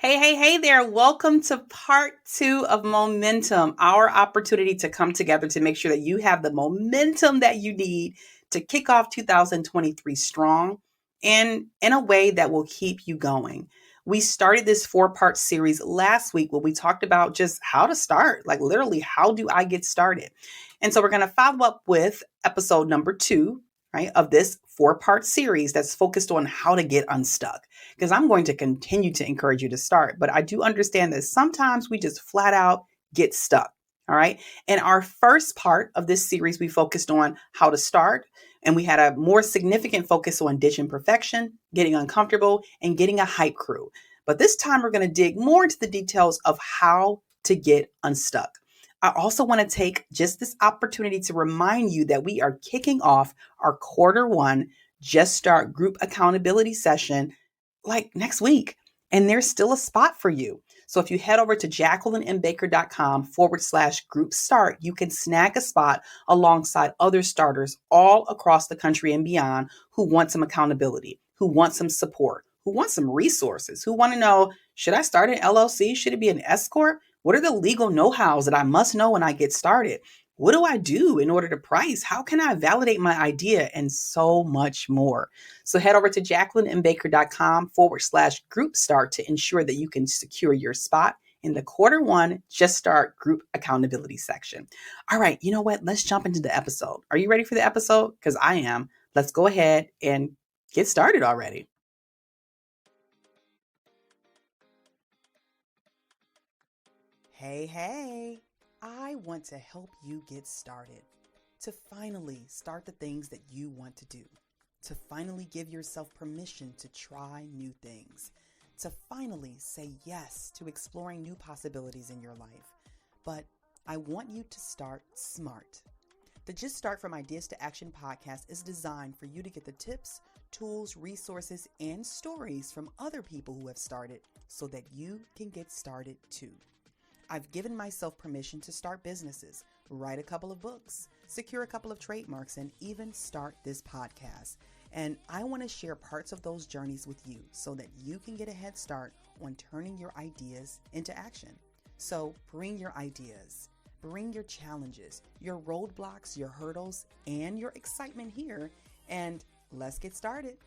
Hey there. Welcome to part two of Momentum, our opportunity to come together to make sure that you have the momentum that you need to kick off 2023 strong and in a way that will keep you going. We started this four-part series last week where we talked about just how to start, like literally, how do I get started? And so we're going to follow up with episode number two, right, of this four-part series that's focused on how to get unstuck because I'm going to continue to encourage you to start. But I do understand that sometimes we just flat out get stuck. All right. In our first part of this series, we focused on how to start, and we had a more significant focus on ditching perfection, getting uncomfortable, and getting a hype crew. But this time, we're going to dig more into the details of how to get unstuck. I also want to take just this opportunity to remind you that we are kicking off our quarter one Just Start group accountability session like next week. And there's still a spot for you. So if you head over to jacquelinembaker.com/group start, you can snag a spot alongside other starters all across the country and beyond who want some accountability, who want some support, who want some resources, who want to know, should I start an LLC? Should it be an S Corp? What are the legal know-hows that I must know when I get started? What do I do in order to price? How can I validate my idea? And so much more. So head over to jacquelinembaker.com/group start to ensure that you can secure your spot in the quarter one Just Start group accountability section. All right, you know what? Let's jump into the episode. Are you ready for the episode? Because I am. Let's go ahead and get started already. Hey, I want to help you get started, to finally start the things that you want to do, to finally give yourself permission to try new things, to finally say yes to exploring new possibilities in your life. But I want you to start smart. The Just Start From Ideas to Action podcast is designed for you to get the tips, tools, resources, and stories from other people who have started so that you can get started too. I've given myself permission to start businesses, write a couple of books, secure a couple of trademarks, and even start this podcast. And I want to share parts of those journeys with you so that you can get a head start on turning your ideas into action. So bring your ideas, bring your challenges, your roadblocks, your hurdles, and your excitement here, and let's get started.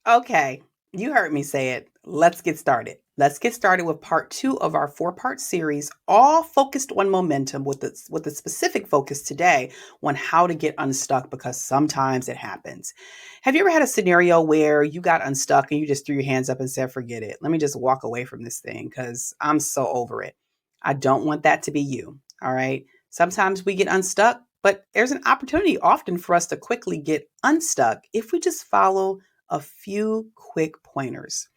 Okay, you heard me say it. Let's get started. Let's get started with part two of our four-part series, all focused on momentum with a specific focus today on how to get unstuck because sometimes it happens. Have you ever had a scenario where you got unstuck and you just threw your hands up and said, forget it. Let me just walk away from this thing because I'm so over it. I don't want that to be you. All right. Sometimes we get unstuck, but there's an opportunity often for us to quickly get unstuck if we just follow a few quick pointers.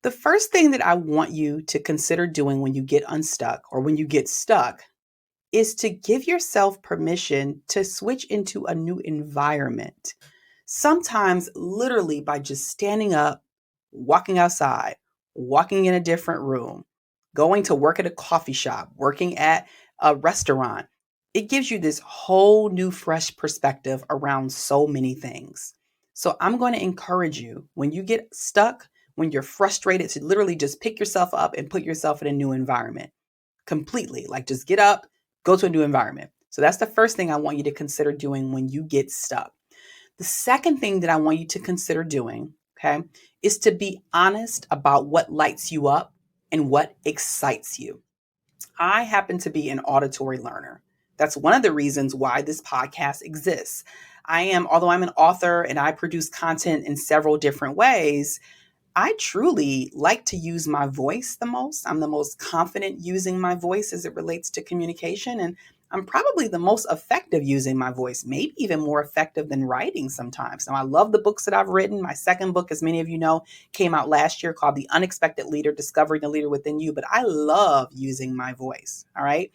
The first thing that I want you to consider doing when you get unstuck or when you get stuck is to give yourself permission to switch into a new environment. Sometimes, literally, by just standing up, walking outside, walking in a different room, going to work at a coffee shop, working at a restaurant, it gives you this whole new, fresh perspective around so many things. So, I'm going to encourage you when you get stuck, when you're frustrated, to literally just pick yourself up and put yourself in a new environment completely. Like just get up, go to a new environment. So that's the first thing I want you to consider doing when you get stuck. The second thing that I want you to consider doing, okay, is to be honest about what lights you up and what excites you. I happen to be an auditory learner. That's one of the reasons why this podcast exists. Although I'm an author and I produce content in several different ways, I truly like to use my voice the most. I'm the most confident using my voice as it relates to communication. And I'm probably the most effective using my voice, maybe even more effective than writing sometimes. Now, I love the books that I've written. My second book, as many of you know, came out last year called The Unexpected Leader, Discovering the Leader Within You. But I love using my voice. All right.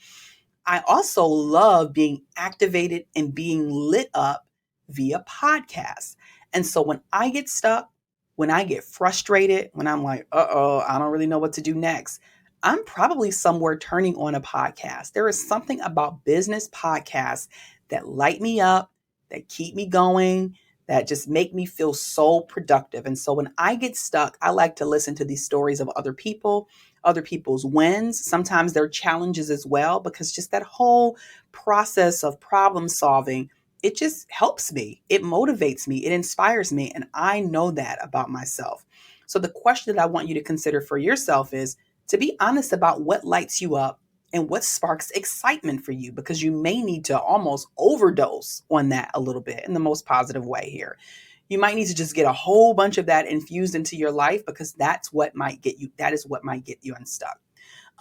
I also love being activated and being lit up via podcasts. And so when I get stuck, when I get frustrated, when I'm like, I don't really know what to do next, I'm probably somewhere turning on a podcast. There is something about business podcasts that light me up, that keep me going, that just make me feel so productive. And so when I get stuck, I like to listen to these stories of other people, other people's wins, sometimes their challenges as well, because just that whole process of problem solving, it just helps me. It motivates me. It inspires me. And I know that about myself. So the question that I want you to consider for yourself is to be honest about what lights you up and what sparks excitement for you, because you may need to almost overdose on that a little bit in the most positive way here. You might need to just get a whole bunch of that infused into your life, because that is what might get you unstuck.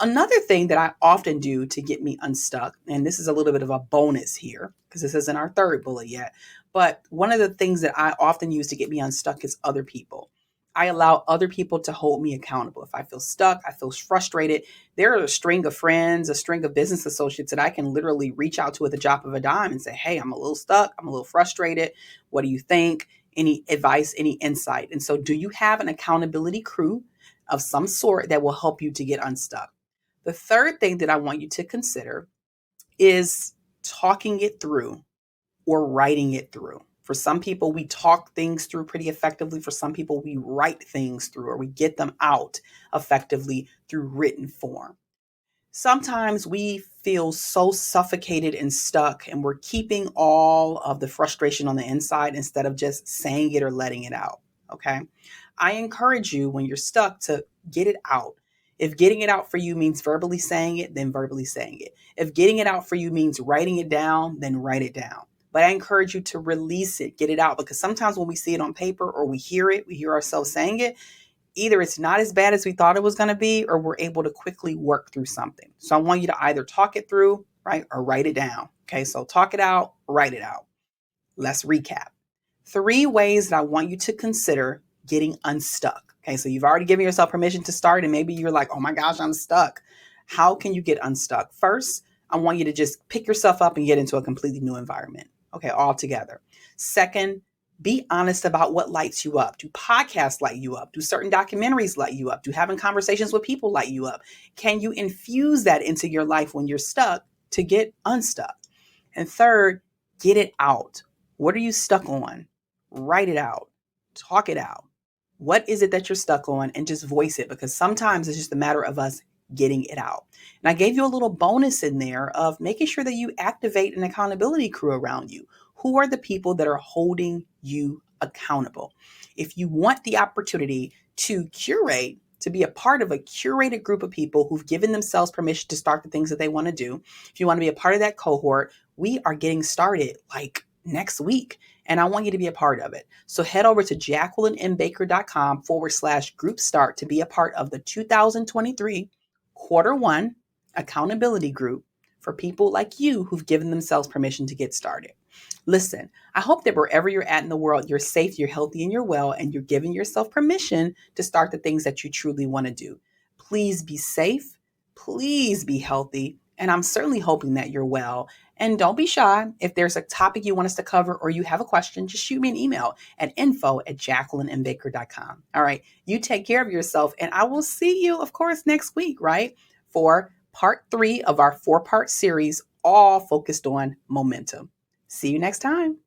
Another thing that I often do to get me unstuck, and this is a little bit of a bonus here because this isn't our third bullet yet, but one of the things that I often use to get me unstuck is other people. I allow other people to hold me accountable. If I feel stuck, I feel frustrated, there are a string of friends, a string of business associates that I can literally reach out to at the drop of a dime and say, hey, I'm a little stuck. I'm a little frustrated. What do you think? Any advice, any insight? And so, do you have an accountability crew of some sort that will help you to get unstuck? The third thing that I want you to consider is talking it through or writing it through. For some people, we talk things through pretty effectively. For some people, we write things through or we get them out effectively through written form. Sometimes we feel so suffocated and stuck, and we're keeping all of the frustration on the inside instead of just saying it or letting it out. Okay. I encourage you when you're stuck to get it out. If getting it out for you means verbally saying it, then verbally saying it. If getting it out for you means writing it down, then write it down. But I encourage you to release it, get it out, because sometimes when we see it on paper or we hear ourselves saying it, either it's not as bad as we thought it was going to be, or we're able to quickly work through something. So I want you to either talk it through, right, or write it down. Okay, so talk it out, write it out. Let's recap. 3 ways that I want you to consider getting unstuck. Okay, so you've already given yourself permission to start, and maybe you're like, oh my gosh, I'm stuck. How can you get unstuck? First, I want you to just pick yourself up and get into a completely new environment. Okay, all together. Second, be honest about what lights you up. Do podcasts light you up? Do certain documentaries light you up? Do having conversations with people light you up? Can you infuse that into your life when you're stuck to get unstuck? And third, get it out. What are you stuck on? Write it out. Talk it out. What is it that you're stuck on? And just voice it, because sometimes it's just a matter of us getting it out. And I gave you a little bonus in there of making sure that you activate an accountability crew around you. Who are the people that are holding you accountable? If you want the opportunity to curate, to be a part of a curated group of people who've given themselves permission to start the things that they want to do, if you want to be a part of that cohort, we are getting started like next week. And I want you to be a part of it. So head over to jacquelinembaker.com/group start to be a part of the 2023 Q1 accountability group for people like you who've given themselves permission to get started. Listen, I hope that wherever you're at in the world, you're safe, you're healthy, and you're well, and you're giving yourself permission to start the things that you truly want to do. Please be safe. Please be healthy. And I'm certainly hoping that you're well. And don't be shy. If there's a topic you want us to cover or you have a question, just shoot me an email at info@jacquelinembaker.com. All right. You take care of yourself, and I will see you, of course, next week, right? For part 3 of our 4-part series, all focused on momentum. See you next time.